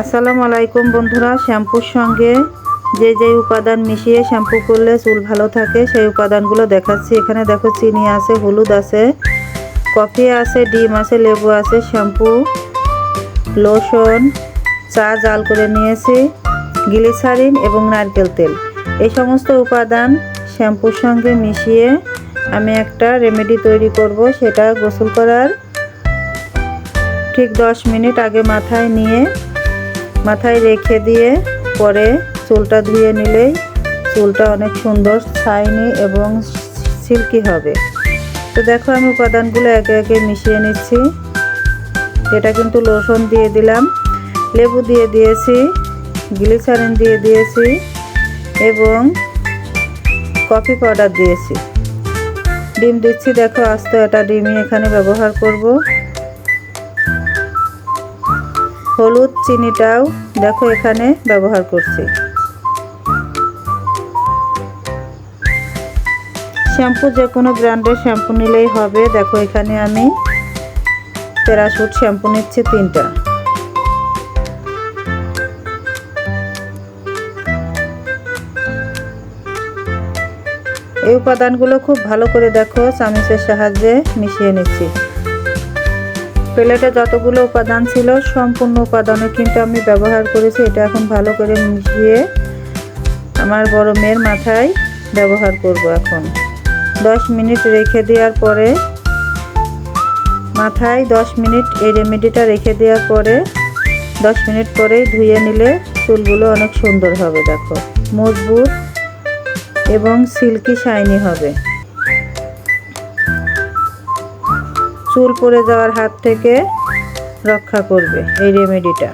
আসসালামু আলাইকুম বন্ধুরা, শ্যাম্পুর সঙ্গে যে উপাদান মিশিয়ে শ্যাম্পু করলে চুল ভালো থাকে সেই উপাদানগুলো দেখাচ্ছি। এখানে দেখো চিনি আছে, হলুদ আছে, কফি আছে, ডিম আছে, লেবু আছে, শ্যাম্পু, লোশন, চা জাল করে নিয়েছি, গ্লিসারিন এবং নারকেল তেল। এই সমস্ত উপাদান শ্যাম্পুর সঙ্গে মিশিয়ে আমি একটা রেমেডি তৈরি করব। সেটা গোসল করার ঠিক 10 মিনিট আগে মাথায় রেখে দিয়ে পরে চুলটা ধুয়ে নিলেই চুলটা অনেক সুন্দর, শাইনি এবং সিল্কি হবে। তো দেখো আমি উপাদানগুলো একে একে মিশিয়ে নিচ্ছি। এটা কিন্তু লোশন দিয়ে দিলাম, লেবু দিয়ে দিয়েছি, গ্লিসারিন দিয়ে দিয়েছি এবং কফি পাউডার দিয়েছি, ডিম দিচ্ছি। দেখো আস্ত একটা ডিমই এখানে ব্যবহার করব। হলুদ, চিনিটাও দেখো এখানে ব্যবহার করছি। শ্যাম্পু যে কোনো ব্র্যান্ডের শ্যাম্পু নিলেই হবে। দেখো এখানে আমি প্যারাশুট শ্যাম্পু নিচ্ছি 3টা। এই উপাদানগুলো খুব ভালো করে দেখো চামচের সাহায্যে মিশিয়ে নিচ্ছি। প্লেটে যতগুলো উপাদান ছিল সম্পূর্ণ উপাদানও কিন্তু আমি ব্যবহার করেছি। এটা এখন ভালো করে মিশিয়ে আমার বড় মেয়ের মাথায় ব্যবহার করব। এখন 10 মিনিট রেখে দেওয়ার পরে মাথায় 10 মিনিট এই রেমেডিটা রেখে দেওয়ার পরে 10 মিনিট পরেই ধুয়ে নিলে চুলগুলো অনেক সুন্দর হবে। দেখো মজবুত এবং সিল্কি শাইনি হবে। চুল পড়ে যাওয়ার হাত থেকে রক্ষা করবে এই রেমেডিটা।